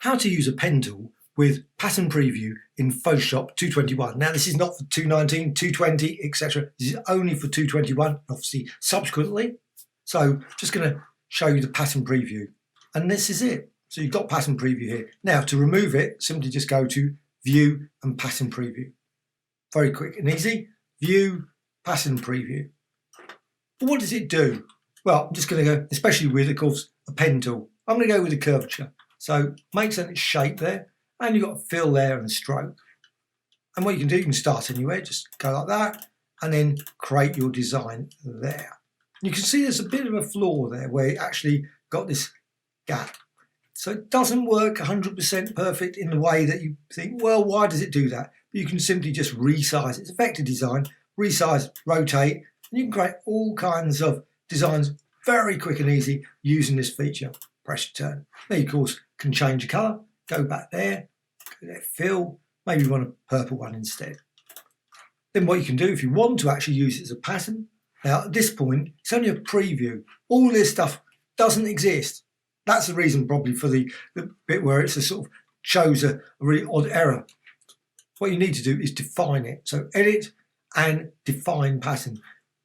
how to use a pen tool with pattern preview in Photoshop 221. Now this is not for 219, 220, etc. This is only for 221, obviously subsequently. So just going to show you the pattern preview, and this is it. So you've got pattern preview here. Now to remove it, simply just go to View and Pattern Preview. Very quick and easy. View, Pattern Preview. But what does it do? Well, I'm just going to go, especially with, of course, a pen tool. I'm going to go with a curvature. So make certain shape there, and you've got a fill there and a stroke. And what you can do, you can start anywhere, just go like that, and then create your design there. You can see there's a bit of a flaw there where it actually got this gap. So it doesn't work 100% perfect in the way that you think, well, why does it do that? But you can simply just resize. It's a vector design, resize, rotate, and you can create all kinds of designs very quick and easy using this feature. Press return. Now you, of course, can change the colour, go back there, go there, fill, maybe you want a purple one instead. Then what you can do if you want to actually use it as a pattern, now at this point, it's only a preview. All this stuff doesn't exist. That's the reason probably for the bit where it's a sort of shows a really odd error. What you need to do is define it. So edit and define pattern.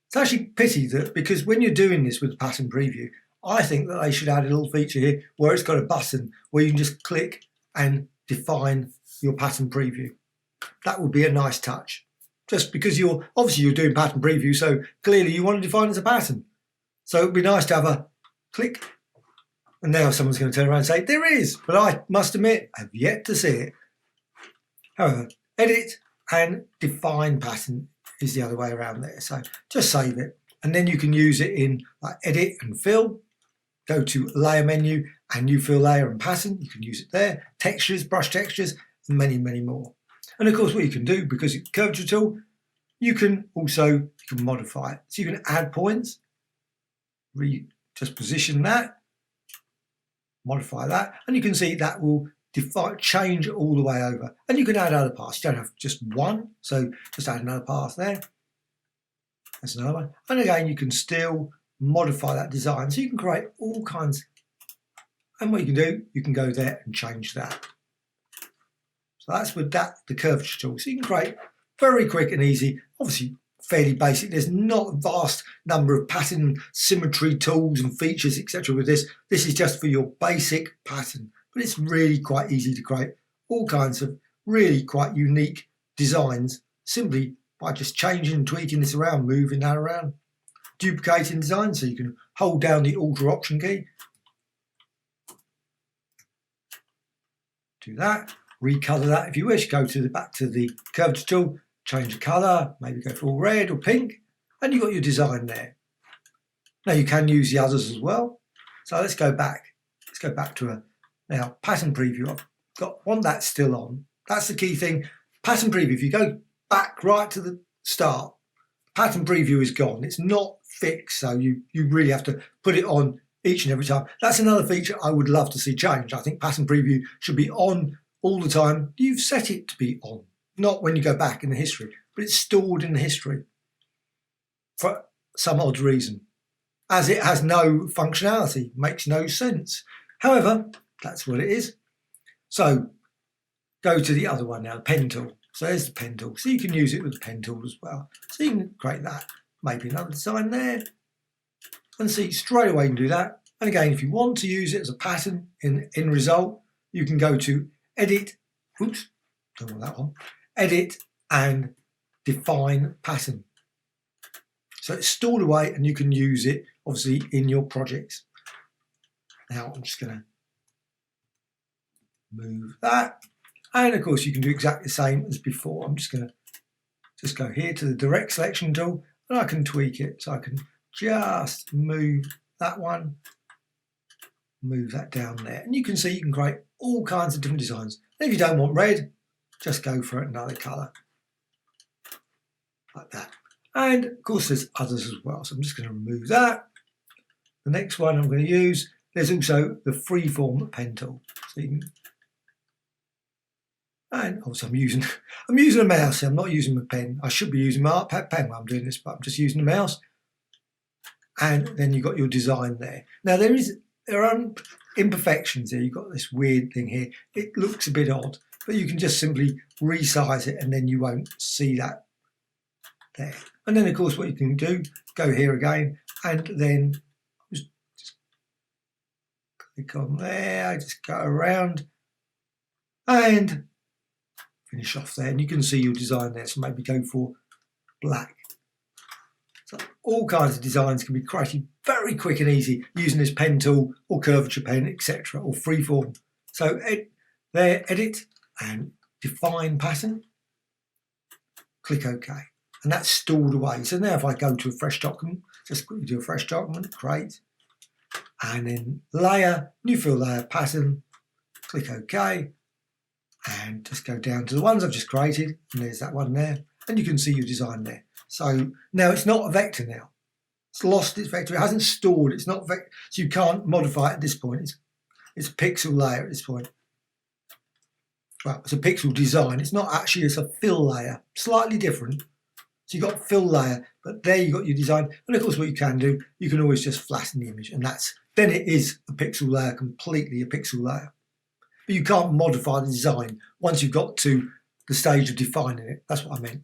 It's actually a pity that, because when you're doing this with pattern preview, I think that they should add a little feature here where it's got a button where you can just click and define your pattern preview. That would be a nice touch. Just because you're doing pattern preview, so clearly you want to define it as a pattern. So it'd be nice to have a click. And now someone's going to turn around and say, there is, but I must admit, I've yet to see it. However, edit and define pattern is the other way around there. So just save it. And then you can use it in like edit and fill. Go to layer menu and new fill layer and pattern. You can use it there. Textures, brush textures, and many, many more. And of course, what you can do, because it's a curvature tool, you can modify it. So you can add points, just position that, modify that, and you can see that will change all the way over. And you can add other paths. You don't have just one, so just add another path there. That's another one. And again, you can still modify that design. So you can create all kinds. And what you can do, you can go there and change that. So that's with the curvature tool. So you can create very quick and easy, obviously fairly basic. There's not a vast number of pattern symmetry tools and features, etc. with this. This is just for your basic pattern, but it's really quite easy to create all kinds of really quite unique designs simply by just changing and tweaking this around, moving that around. Duplicating design, so you can hold down the Alt or Option key. Do that. Recolor that if you wish. Go back to the curvature tool, change the colour, maybe go for all red or pink, and you've got your design there. Now you can use the others as well. So let's go back. Let's go back to now pattern preview. Want that still on. That's the key thing. Pattern preview. If you go back right to the start, pattern preview is gone. It's not fixed, so you really have to put it on each and every time. That's another feature I would love to see change. I think pattern preview should be on all the time. You've set it to be on, not when you go back in the history, but it's stored in the history for some odd reason, as it has no functionality, makes no sense. However, that's what it is. So go to the other one now, the pen tool. So there's the pen tool. So you can use it with the pen tool as well. So you can create that, maybe another design there, and see straight away you can do that. And again, if you want to use it as a pattern in result, you can go to edit, oops, don't want that one, edit and define pattern. So it's stored away and you can use it obviously in your projects. Now I'm just going to move that. And of course you can do exactly the same as before. I'm just going to just go here to the direct selection tool and I can tweak it. So I can just move that one, move that down there. And you can see you can create all kinds of different designs. And if you don't want red, just go for another colour like that. And of course there's others as well. So I'm just going to remove that. The next one I'm going to use, there's also the freeform pen tool. So you can, and also I'm using a mouse here. I'm not using my pen. I should be using my art pen while I'm doing this, but I'm just using the mouse. And then you've got your design there. Now there are imperfections here. You've got this weird thing here. It looks a bit odd, but you can just simply resize it and then you won't see that there. And then of course what you can do, go here again and then just click on there, just go around and finish off there, and you can see your design there. So maybe go for black. So all kinds of designs can be created very quick and easy using this pen tool or curvature pen, etc., or freeform. So there, edit and define pattern, click OK, and that's stored away. So now if I go to a fresh document, just quickly do a fresh document, create, and then layer, new fill layer, pattern, click OK, and just go down to the ones I've just created, and there's that one there, and you can see your design there. So now it's not a vector now. It's lost its vector. It hasn't stored. It's not vector, so you can't modify it at this point. It's a pixel layer at this point. Well, it's a pixel design. It's not actually. It's a fill layer, slightly different. So you've got fill layer, but there you've got your design. And of course, what you can do, you can always just flatten the image, and then it is a pixel layer, completely a pixel layer. But you can't modify the design once you've got to the stage of defining it. That's what I meant.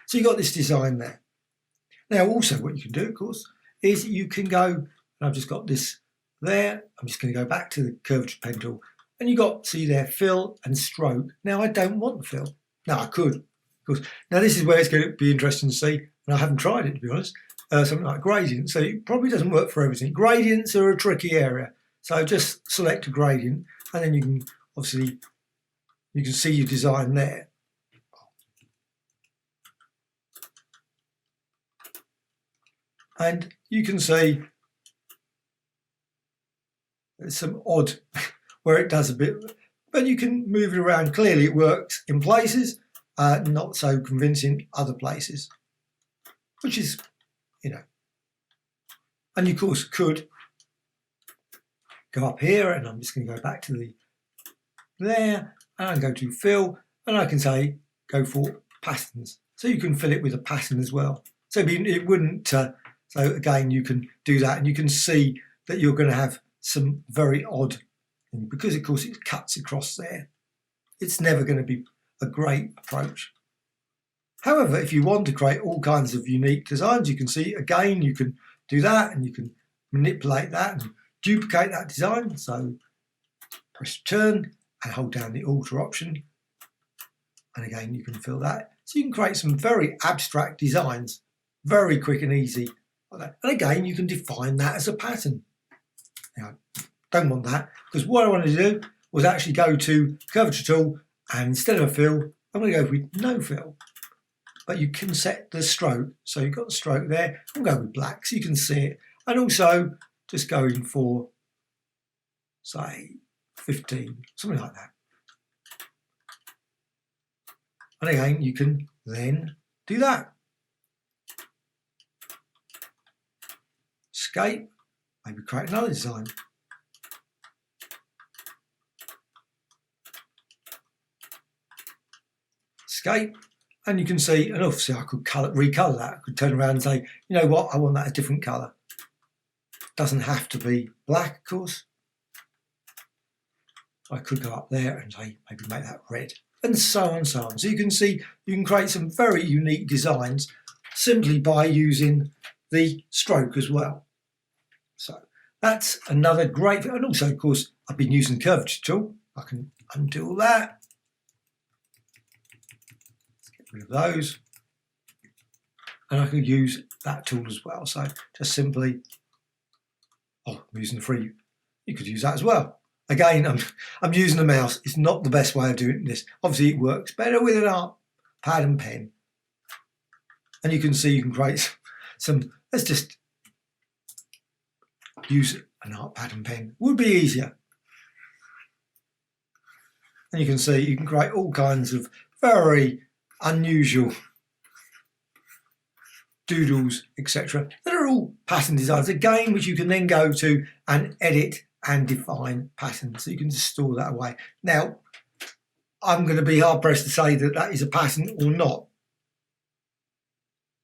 So you've got this design there. Now also what you can do, of course, is you can go, and I've just got this there, I'm just going to go back to the curvature pen tool, and you've got, see there, fill and stroke. Now I don't want fill. Now I could, of course. Now this is where it's going to be interesting to see, and I haven't tried it to be honest, something like gradient. So it probably doesn't work for everything. Gradients are a tricky area. So just select a gradient, and then you can, obviously, you can see your design there. And you can see there's some odd where it does a bit, but you can move it around. Clearly it works in places, not so convincing other places, which is, you know. And you of course could go up here, and I'm just going to go back to the there, and I go to fill, and I can say go for patterns. So you can fill it with a pattern as well. So it wouldn't, so again you can do that, and you can see that you're going to have some very odd, because of course it cuts across there. It's never going to be a great approach. However, if you want to create all kinds of unique designs, you can see again you can do that, and you can manipulate that and duplicate that design. So press return and hold down the alter option, and again you can fill that. So you can create some very abstract designs very quick and easy like that. And again you can define that as a pattern. Now, don't want that, because what I wanted to do was actually go to curvature tool, and instead of a fill I'm going to go with no fill. But you can set the stroke, so you've got the stroke there. I'm going with black so you can see it, and also just going for, say, 15, something like that. And again you can then do that. Escape, maybe create another design. Escape, and you can see, and obviously I could recolour that. I could turn around and say, you know what, I want that a different colour. Doesn't have to be black, of course. I could go up there and say, maybe make that red, and so on and so on. So you can see you can create some very unique designs simply by using the stroke as well. So that's another great, and also of course I've been using the curvature tool. I can undo all that. Let's get rid of those. And I could use that tool as well. So just simply, I'm using the free, you could use that as well. Again, I'm using a mouse. It's not the best way of doing this. Obviously it works better with an art pad and pen. And you can see you can create some, let's just use an art pad and pen. Would be easier. And you can see you can create all kinds of very unusual doodles, etc. that are all pattern designs, again, which you can then go to and edit and define patterns. So you can just store that away. Now, I'm going to be hard pressed to say that that is a pattern or not,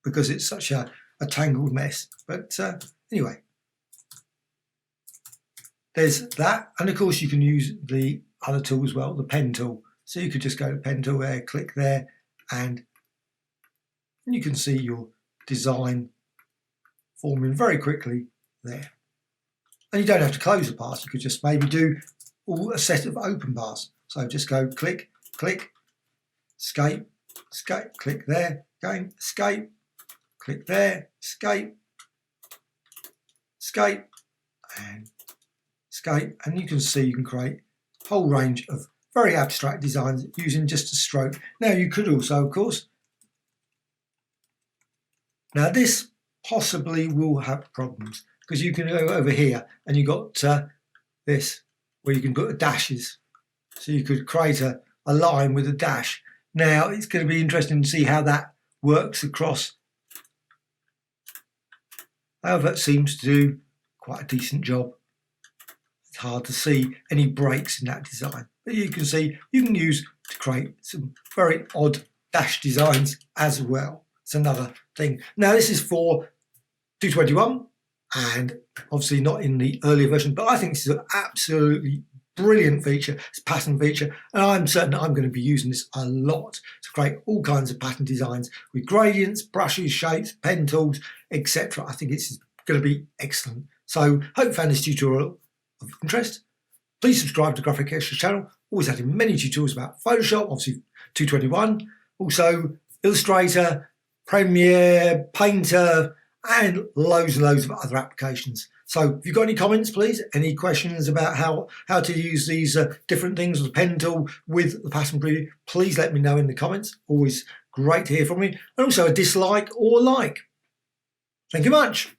because it's such a tangled mess. But anyway. there's that, and of course you can use the other tool as well, the pen tool. So you could just go to pen tool there, click there, and you can see your design forming very quickly there. And you don't have to close the pass, you could just maybe do a set of open bars. So just go click, click, escape, escape, click there, again, escape, click there, escape, escape, and escape. And you can see you can create a whole range of very abstract designs using just a stroke. Now you could also, of course, now this possibly will have problems because you can go over here and you've got this where you can put dashes. So you could create a line with a dash. Now it's going to be interesting to see how that works across. However, it seems to do quite a decent job. It's hard to see any breaks in that design. But you can see you can use to create some very odd dash designs as well. It's another thing. Now this is for 221 and obviously not in the earlier version, but I think this is an absolutely brilliant feature. It's a pattern feature, and I'm certain I'm going to be using this a lot to create all kinds of pattern designs with gradients, brushes, shapes, pen tools, etc. I think it's going to be excellent. So hope you found this tutorial of interest. Please subscribe to Graphicxtras channel. Always adding many tutorials about Photoshop, obviously 221, also Illustrator, Premiere, Painter, and loads of other applications. So if you've got any comments, please, any questions about how to use these different things with the pen tool with the pattern preview, please let me know in the comments. Always great to hear from you. And also a dislike or like. Thank you much.